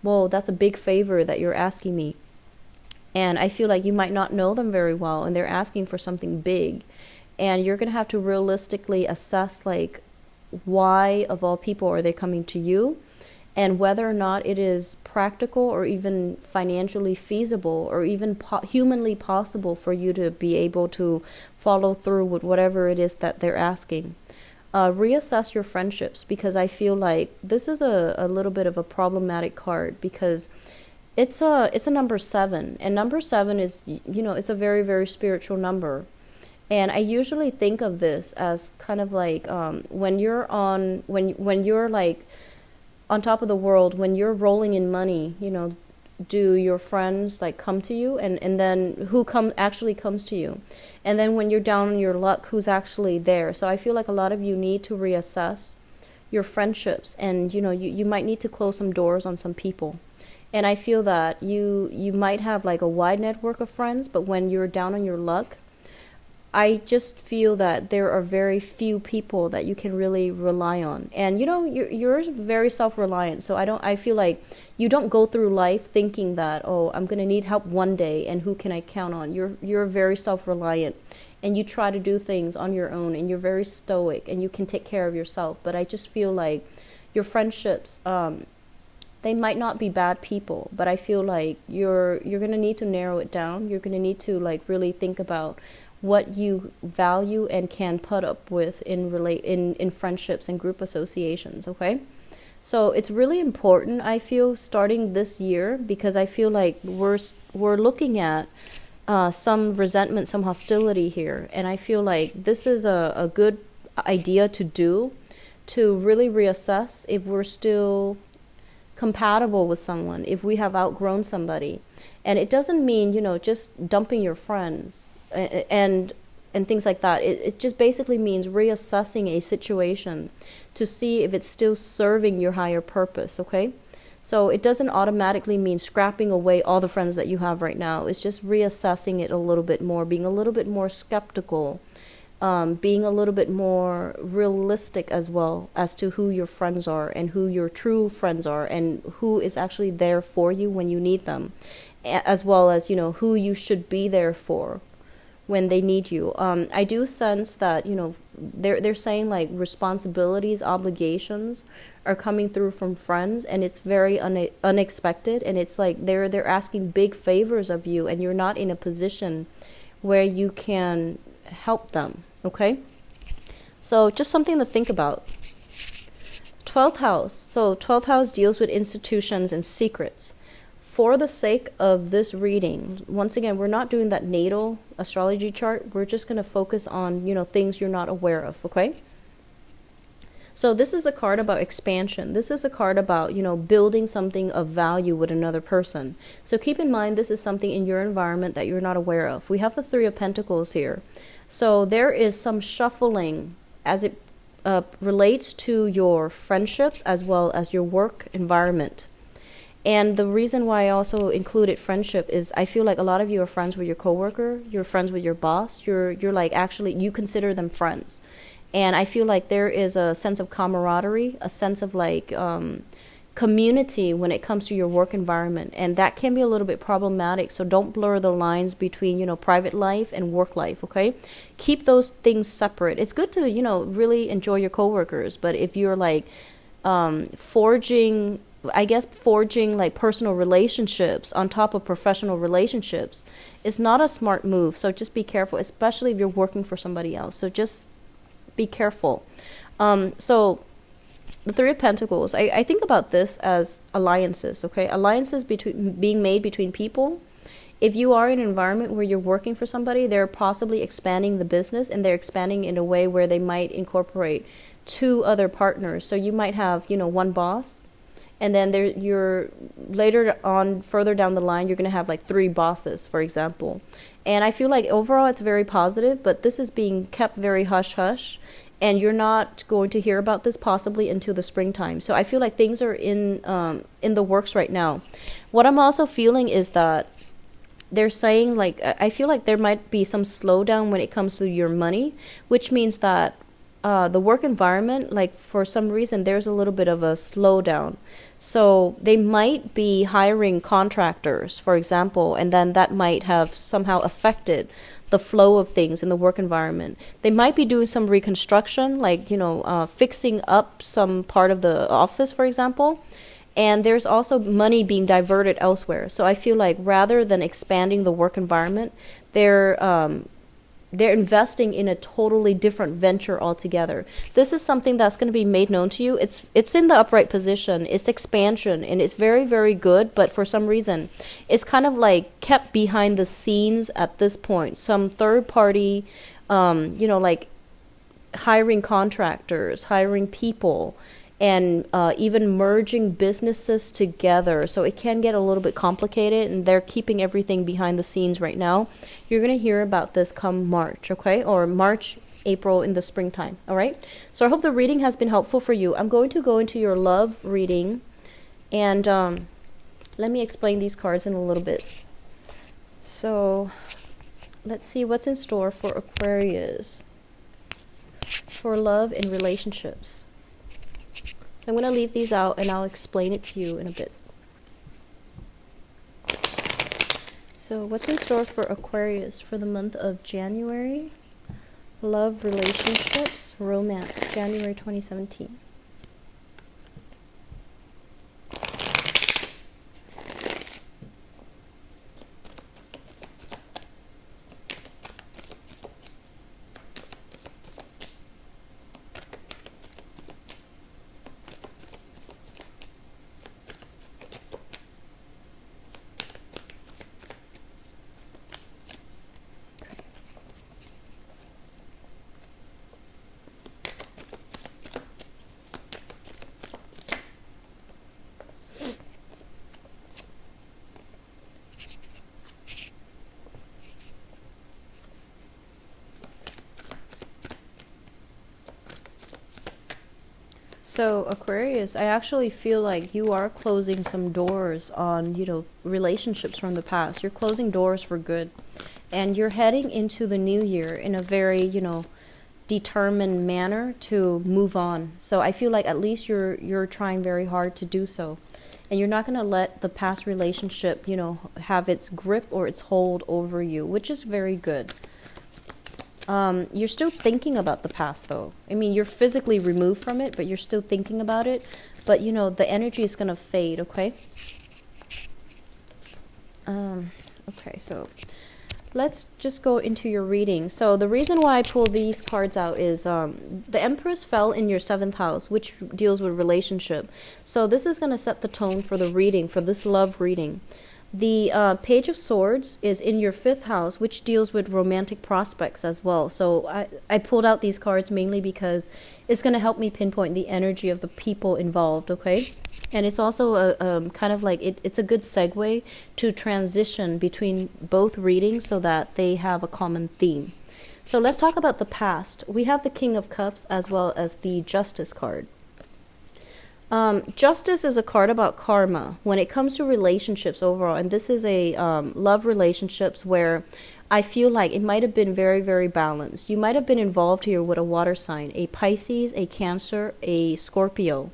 whoa, that's a big favor that you're asking me. And I feel like you might not know them very well and they're asking for something big. And you're going to have to realistically assess, like, why of all people are they coming to you, and whether or not it is practical or even financially feasible or even humanly possible for you to be able to follow through with whatever it is that they're asking. Reassess your friendships, because I feel like this is a little bit of a problematic card because it's a number 7, and number 7 is, it's a very, very spiritual number. And I usually think of this as kind of like when you're like on top of the world, when you're rolling in money, do your friends like come to you, and then who actually comes to you? And then when you're down on your luck, who's actually there? So I feel like a lot of you need to reassess your friendships, and you might need to close some doors on some people. And I feel that you might have like a wide network of friends, but when you're down on your luck, I just feel that there are very few people that you can really rely on. And you're very self-reliant, so I feel like you don't go through life thinking that, oh, I'm going to need help one day and who can I count on. You're very self-reliant, and you try to do things on your own, and you're very stoic, and you can take care of yourself. But I just feel like your friendships, they might not be bad people, but I feel like you're going to need to narrow it down. You're going to need to like really think about what you value and can put up with in friendships and group associations, okay? So it's really important, I feel, starting this year, because I feel like we're looking at some resentment, some hostility here, and I feel like this is a good idea to do, to really reassess if we're still compatible with someone, if we have outgrown somebody. And it doesn't mean, just dumping your friends and things like that. It just basically means reassessing a situation to see if it's still serving your higher purpose, okay? So it doesn't automatically mean scrapping away all the friends that you have right now. It's just reassessing it a little bit more, being a little bit more skeptical, being a little bit more realistic as well as to who your friends are and who your true friends are and who is actually there for you when you need them, as well as, who you should be there for when they need you. I do sense that, they're saying like responsibilities, obligations are coming through from friends, and it's very unexpected, and it's like they're asking big favors of you, and you're not in a position where you can help them, okay? So just something to think about. 12th house. So 12th house deals with institutions and secrets. For the sake of this reading, once again, we're not doing that natal astrology chart. We're just going to focus on, things you're not aware of, okay? So this is a card about expansion. This is a card about, building something of value with another person. So keep in mind, this is something in your environment that you're not aware of. We have the 3 of Pentacles here. So there is some shuffling as it relates to your friendships as well as your work environment. And the reason why I also included friendship is I feel like a lot of you are friends with your coworker, you're friends with your boss, you're like actually, you consider them friends. And I feel like there is a sense of camaraderie, a sense of like, community when it comes to your work environment, and that can be a little bit problematic. So don't blur the lines between, private life and work life. Okay, keep those things separate. It's good to, really enjoy your coworkers, but if you're like forging like personal relationships on top of professional relationships, is not a smart move. So just be careful, especially if you're working for somebody else. So just be careful. So the Three of Pentacles, I think about this as alliances, okay? Alliances being made between people. If you are in an environment where you're working for somebody, they're possibly expanding the business, and they're expanding in a way where they might incorporate 2 other partners. So you might have, one boss, and then you're later on, further down the line, you're going to have like 3 bosses, for example. And I feel like overall it's very positive, but this is being kept very hush-hush. And you're not going to hear about this possibly until the springtime. So I feel like things are in the works right now. What I'm also feeling is that they're saying, like, I feel like there might be some slowdown when it comes to your money, which means that the work environment, like, for some reason, there's a little bit of a slowdown. So they might be hiring contractors, for example, and then that might have somehow affected the flow of things in the work environment. They might be doing some reconstruction, like, fixing up some part of the office, for example. And there's also money being diverted elsewhere. So I feel like rather than expanding the work environment, they're investing in a totally different venture altogether. This is something that's going to be made known to you. It's in the upright position. It's expansion, and it's very, very good. But for some reason, it's kind of like kept behind the scenes at this point. Some third party, like hiring contractors, hiring people, and even merging businesses together. So it can get a little bit complicated, and they're keeping everything behind the scenes right now. You're going to hear about this come March, okay? Or March, April, in the springtime, all right? So I hope the reading has been helpful for you. I'm going to go into your love reading, and let me explain these cards in a little bit. So let's see what's in store for Aquarius for love and relationships. So I'm going to leave these out, and I'll explain it to you in a bit. So what's in store for Aquarius for the month of January? Love, relationships, romance, January 2017. So Aquarius, I actually feel like you are closing some doors on, relationships from the past. You're closing doors for good. And you're heading into the new year in a very, determined manner to move on. So I feel like at least you're trying very hard to do so. And you're not going to let the past relationship, have its grip or its hold over you, which is very good. You're still thinking about the past, though. I mean, you're physically removed from it, but you're still thinking about it. But, the energy is going to fade, okay? Okay, so let's just go into your reading. So the reason why I pull these cards out is the Empress fell in your 7th house, which deals with relationship. So this is going to set the tone for the reading, for this love reading. The Page of Swords is in your 5th house, which deals with romantic prospects as well. So I pulled out these cards mainly because it's going to help me pinpoint the energy of the people involved, okay? And it's also a kind of like, it's a good segue to transition between both readings so that they have a common theme. So let's talk about the past. We have the King of Cups as well as the Justice card. Justice is a card about karma when it comes to relationships overall, and this is a love relationships where I feel like it might have been very, very balanced. You might have been involved here with a water sign, a Pisces, a Cancer, a Scorpio,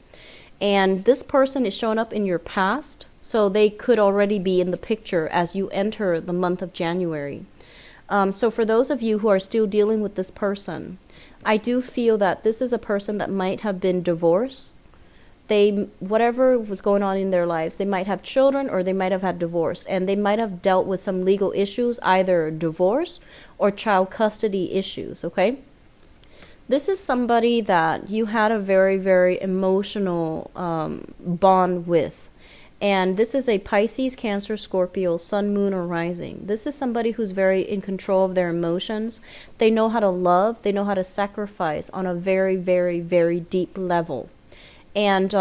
And this person is showing up in your past, so they could already be in the picture as you enter the month of January. So for those of you who are still dealing with this person, I do feel that this is a person that might have been divorced. Whatever was going on in their lives, they might have children or they might have had divorce, and they might have dealt with some legal issues, either divorce or child custody issues, okay? This is somebody that you had a very, very emotional bond with. And this is a Pisces, Cancer, Scorpio, Sun, Moon, or Rising. This is somebody who's very in control of their emotions. They know how to love. They know how to sacrifice on a very, very, very deep level. And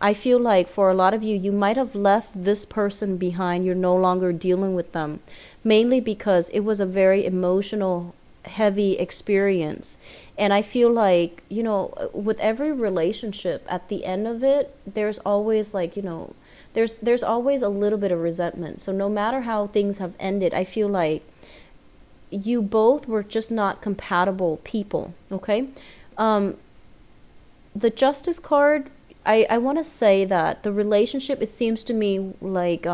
I feel like for a lot of you, you might have left this person behind. You're no longer dealing with them, mainly because it was a very emotional, heavy experience. And I feel like, you know, with every relationship, at the end of it, there's always like, you know, there's always a little bit of resentment. So no matter how things have ended, I feel like you both were just not compatible people, okay? The Justice card, I want to say that the relationship, it seems to me like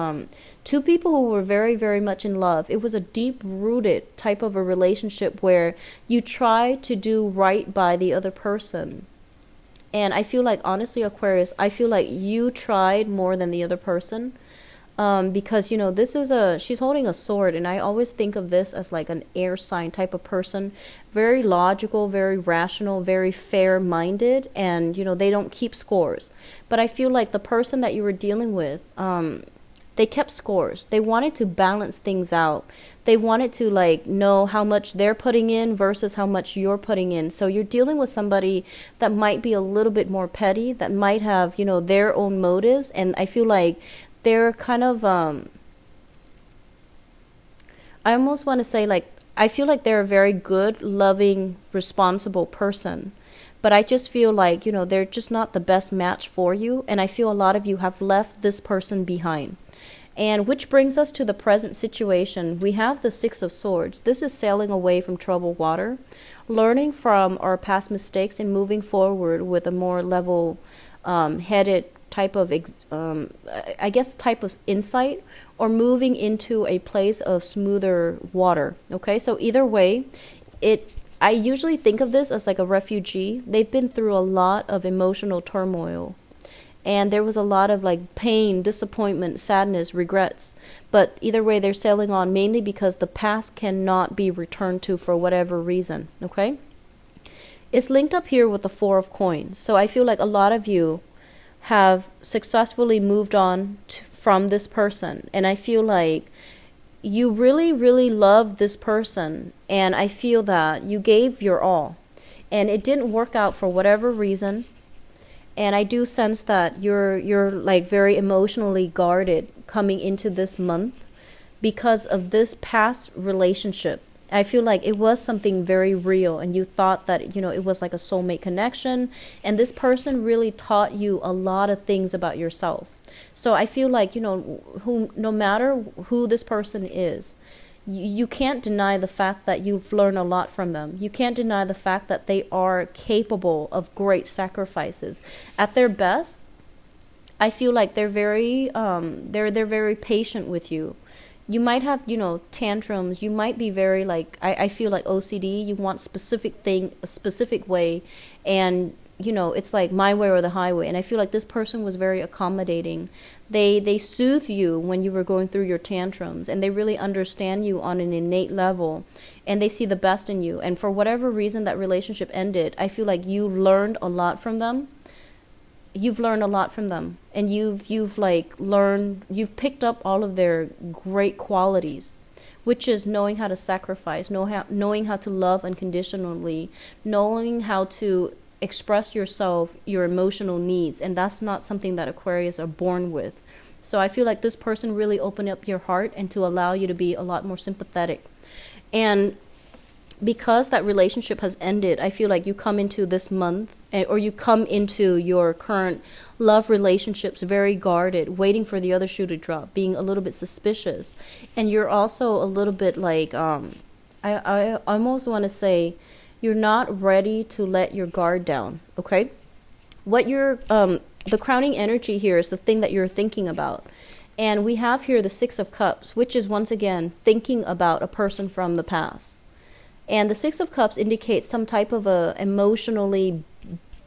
two people who were very, very much in love. It was a deep-rooted type of a relationship where you try to do right by the other person. And I feel like, honestly, Aquarius, I feel like you tried more than the other person. Because, you know, she's holding a sword, and I always think of this as like an air sign type of person, very logical, very rational, very fair-minded, and, you know, they don't keep scores. But I feel like the person that you were dealing with, they kept scores. They wanted to balance things out. They wanted to like know how much they're putting in versus how much you're putting in. So you're dealing with somebody that might be a little bit more petty, that might have, you know, their own motives, and I feel like they're kind of, I almost want to say, like, I feel like they're a very good, loving, responsible person. But I just feel like, you know, they're just not the best match for you. And I feel a lot of you have left this person behind. And which brings us to the present situation. We have the Six of Swords. This is sailing away from troubled water, learning from our past mistakes and moving forward with a more level-headed type of, type of insight, or moving into a place of smoother water. Okay, so either way, I usually think of this as like a refugee. They've been through a lot of emotional turmoil, and there was a lot of like pain, disappointment, sadness, regrets. But either way, they're sailing on, mainly because the past cannot be returned to for whatever reason. Okay, it's linked up here with the Four of Coins. So I feel like a lot of you have successfully moved on from this person, and I feel like you really, really love this person, and I feel that you gave your all, and it didn't work out for whatever reason. And I do sense that you're like very emotionally guarded coming into this month because of this past relationship. I feel like it was something very real, and you thought that, you know, it was like a soulmate connection, and this person really taught you a lot of things about yourself. So I feel like, you know, no matter who this person is, you can't deny the fact that you've learned a lot from them. You can't deny the fact that they are capable of great sacrifices. At their best, I feel like they're very very patient with you. You might have, you know, tantrums. You might be very like, I feel like OCD. You want a specific way, and, you know, it's like my way or the highway. And I feel like this person was very accommodating. They soothe you when you were going through your tantrums, and they really understand you on an innate level, and they see the best in you. And for whatever reason that relationship ended, I feel like you learned a lot from them. You've learned a lot from them, and you've picked up all of their great qualities, which is knowing how to sacrifice, knowing how to love unconditionally, knowing how to express yourself, your emotional needs. And that's not something that Aquarius are born with. So I feel like this person really opened up your heart and to allow you to be a lot more sympathetic. And because that relationship has ended, I feel like you come into this month, or you come into your current love relationships very guarded, waiting for the other shoe to drop, being a little bit suspicious. And you're also a little bit like, I almost want to say, you're not ready to let your guard down, okay? What you're the crowning energy here is the thing that you're thinking about. And we have here the Six of Cups, which is once again thinking about a person from the past. And the Six of Cups indicates some type of a emotionally,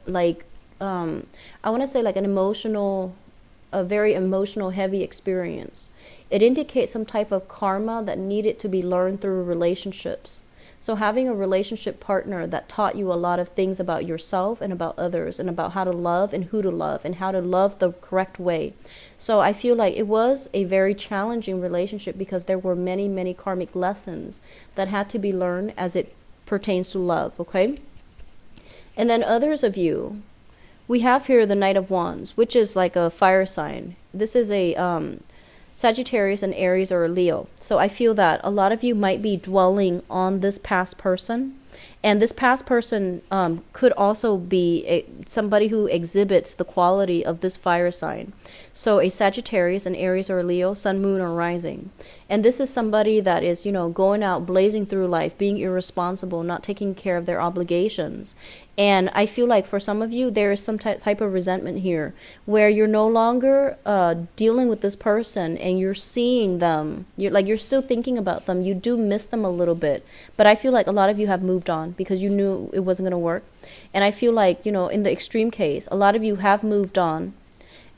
like, I want to say like a very emotional, heavy experience. It indicates some type of karma that needed to be learned through relationships. So having a relationship partner that taught you a lot of things about yourself and about others and about how to love and who to love and how to love the correct way. So I feel like it was a very challenging relationship because there were many, many karmic lessons that had to be learned as it pertains to love, okay? And then others of you, we have here the Knight of Wands, which is like a fire sign. This is a Sagittarius and Aries or a Leo. So I feel that a lot of you might be dwelling on this past person. And this past person could also be somebody who exhibits the quality of this fire sign. So a Sagittarius, an Aries or a Leo, sun, moon, or rising. And this is somebody that is, going out blazing through life, being irresponsible, not taking care of their obligations. And I feel like for some of you, there is some type of resentment here where you're no longer dealing with this person and you're seeing them. You're still thinking about them. You do miss them a little bit. But I feel like a lot of you have moved on because you knew it wasn't going to work. And I feel like, in the extreme case, a lot of you have moved on.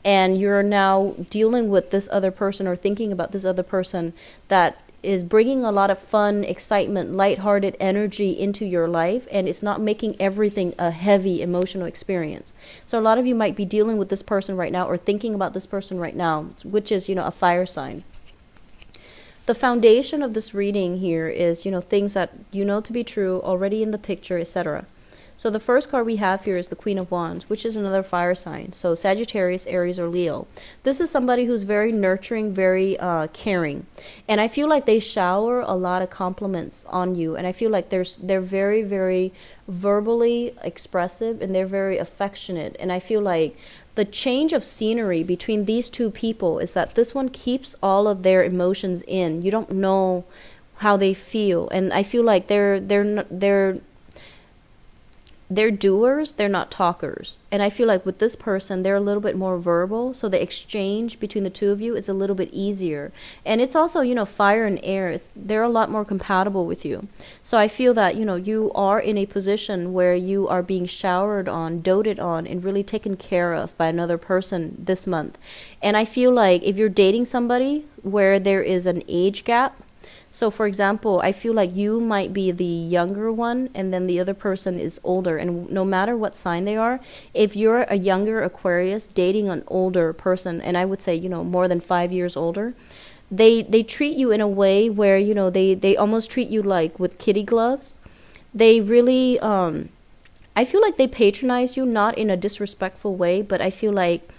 And you're now dealing with this other person or thinking about this other person that is bringing a lot of fun, excitement, lighthearted energy into your life. And it's not making everything a heavy emotional experience. So a lot of you might be dealing with this person right now or thinking about this person right now, which is, a fire sign. The foundation of this reading here is, things that you know to be true, already in the picture, etc. So the first card we have here is the Queen of Wands, which is another fire sign. So Sagittarius, Aries, or Leo. This is somebody who's very nurturing, very caring. And I feel like they shower a lot of compliments on you. And I feel like they're very, very verbally expressive and they're very affectionate. And I feel like the change of scenery between these two people is that this one keeps all of their emotions in. You don't know how they feel. And I feel like they're doers, they're not talkers. And I feel like with this person, they're a little bit more verbal. So the exchange between the two of you is a little bit easier. And it's also, fire and air. They're a lot more compatible with you. So I feel that, you are in a position where you are being showered on, doted on, and really taken care of by another person this month. And I feel like if you're dating somebody where there is an age gap, so, for example, I feel like you might be the younger one and then the other person is older. And no matter what sign they are, if you're a younger Aquarius dating an older person, and I would say, more than 5 years older, they treat you in a way where, they almost treat you like with kitty gloves. They really, I feel like they patronize you, not in a disrespectful way, but I feel like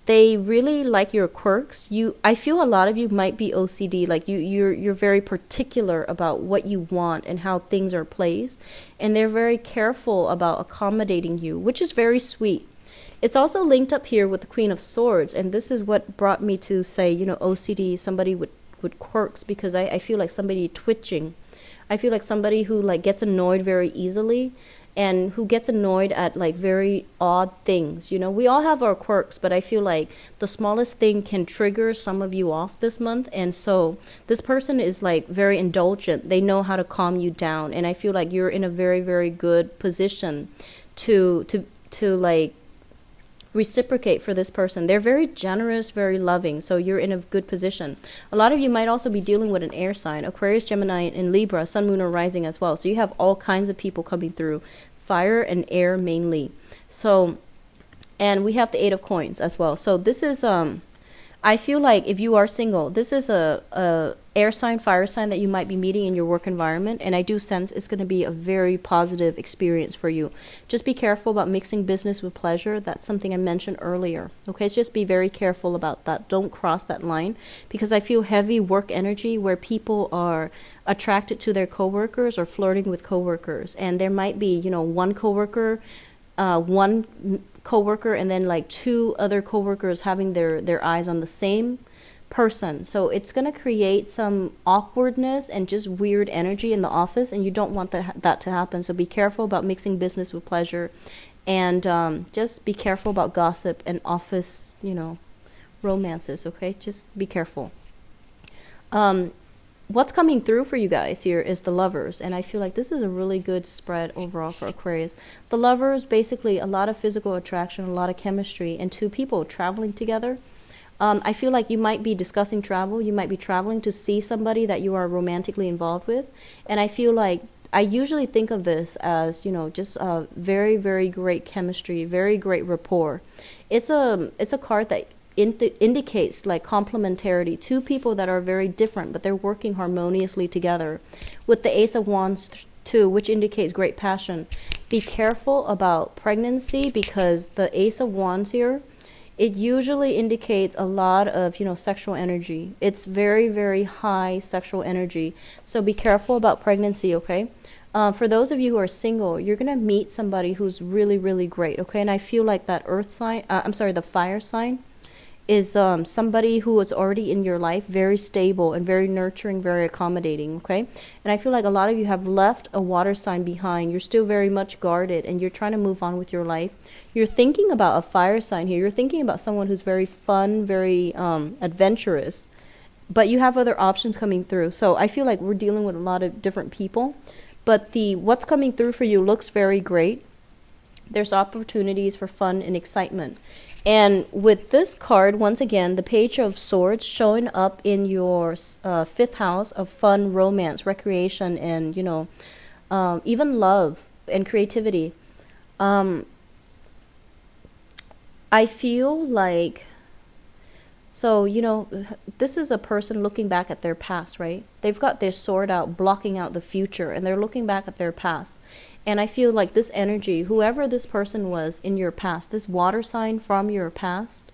they really like your quirks. I feel a lot of you might be OCD, like you're very particular about what you want and how things are placed, and they're very careful about accommodating you, which is very sweet. It's also linked up here with the Queen of Swords, and this is what brought me to say, OCD, somebody with quirks, because I feel like somebody twitching. I feel like somebody who gets annoyed very easily, and who gets annoyed at very odd things. We all have our quirks, but I feel like the smallest thing can trigger some of you off this month. And so this person is very indulgent. They know how to calm you down. And I feel like you're in a very, very good position to reciprocate for this person. They're very generous, very loving, so you're in a good position. A lot of you might also be dealing with an air sign, Aquarius, Gemini, and Libra, sun, moon, or rising as well. So you have all kinds of people coming through, fire and air mainly. So, and we have the Eight of Coins as well. So this is I feel like if you are single, this is a air sign, fire sign that you might be meeting in your work environment, and I do sense it's going to be a very positive experience for you. Just be careful about mixing business with pleasure. That's something I mentioned earlier. Okay, so just be very careful about that. Don't cross that line, because I feel heavy work energy where people are attracted to their coworkers or flirting with coworkers, and there might be, one coworker and then two other coworkers having their eyes on the same person. So it's going to create some awkwardness and just weird energy in the office, and you don't want that to happen. So be careful about mixing business with pleasure. And just be careful about gossip and office, romances, okay? Just be careful. What's coming through for you guys here is the Lovers, and I feel like this is a really good spread overall for Aquarius. The Lovers, basically a lot of physical attraction, a lot of chemistry, and two people traveling together. I feel like you might be discussing travel. You might be traveling to see somebody that you are romantically involved with, and I feel like I usually think of this as, just very, very great chemistry, very great rapport. It's a card that indicates like complementarity, two people that are very different, but they're working harmoniously together. With the Ace of Wands too, which indicates great passion. Be careful about pregnancy, because the Ace of Wands here, it usually indicates a lot of, sexual energy. It's very, very high sexual energy. So be careful about pregnancy, okay? For those of you who are single, you're going to meet somebody who's really, really great, okay? And I feel like that the fire sign is somebody who is already in your life, very stable and very nurturing, very accommodating, okay? And I feel like a lot of you have left a water sign behind. You're still very much guarded, and you're trying to move on with your life. You're thinking about a fire sign here. You're thinking about someone who's very fun, very adventurous, but you have other options coming through. So I feel like we're dealing with a lot of different people, but what's coming through for you looks very great. There's opportunities for fun and excitement. And with this card, once again, the Page of Swords showing up in your fifth house of fun, romance, recreation, and, even love and creativity. I feel like, this is a person looking back at their past, right? They've got their sword out, blocking out the future, and they're looking back at their past. And I feel like this energy, whoever this person was in your past, this water sign from your past,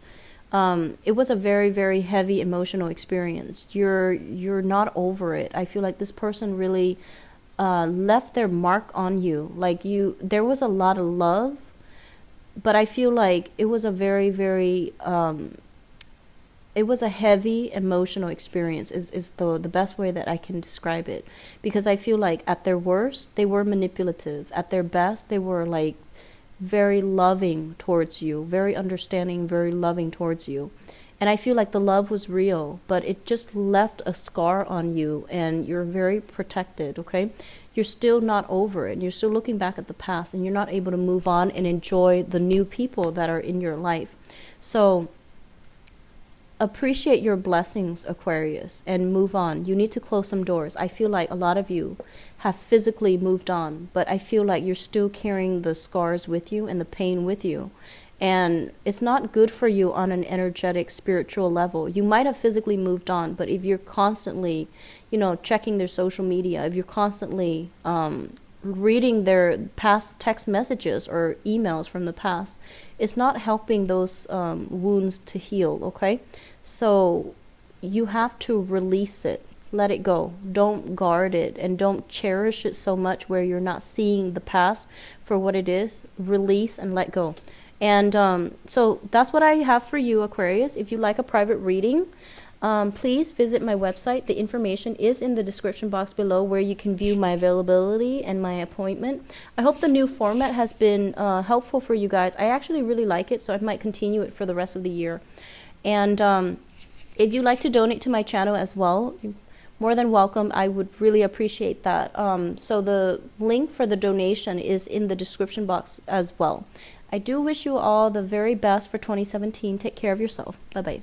it was a very, very heavy emotional experience. You're not over it. I feel like this person really left their mark on you. There was a lot of love, but I feel like it was a very, very it was a heavy emotional experience is the best way that I can describe it. Because I feel like at their worst, they were manipulative. At their best, they were like very loving towards you, very understanding, very loving towards you. And I feel like the love was real, but it just left a scar on you, and you're very protected, okay? You're still not over it. You're still looking back at the past, and you're not able to move on and enjoy the new people that are in your life. So appreciate your blessings, Aquarius, and move on. You need to close some doors. I feel like a lot of you have physically moved on, but I feel like you're still carrying the scars with you and the pain with you. And it's not good for you on an energetic, spiritual level. You might have physically moved on, but if you're constantly, checking their social media, if you're constantly reading their past text messages or emails from the past, it's not helping those wounds to heal, okay? So you have to release it. Let it go. Don't guard it, and don't cherish it so much where you're not seeing the past for what it is. Release and let go. And so that's what I have for you, Aquarius. If you like a private reading, please visit my website. The information is in the description box below, where you can view my availability and my appointment. I hope the new format has been helpful for you guys. I actually really like it, so I might continue it for the rest of the year. And if you'd like to donate to my channel as well, you're more than welcome. I would really appreciate that. So the link for the donation is in the description box as well. I do wish you all the very best for 2017. Take care of yourself. Bye-bye.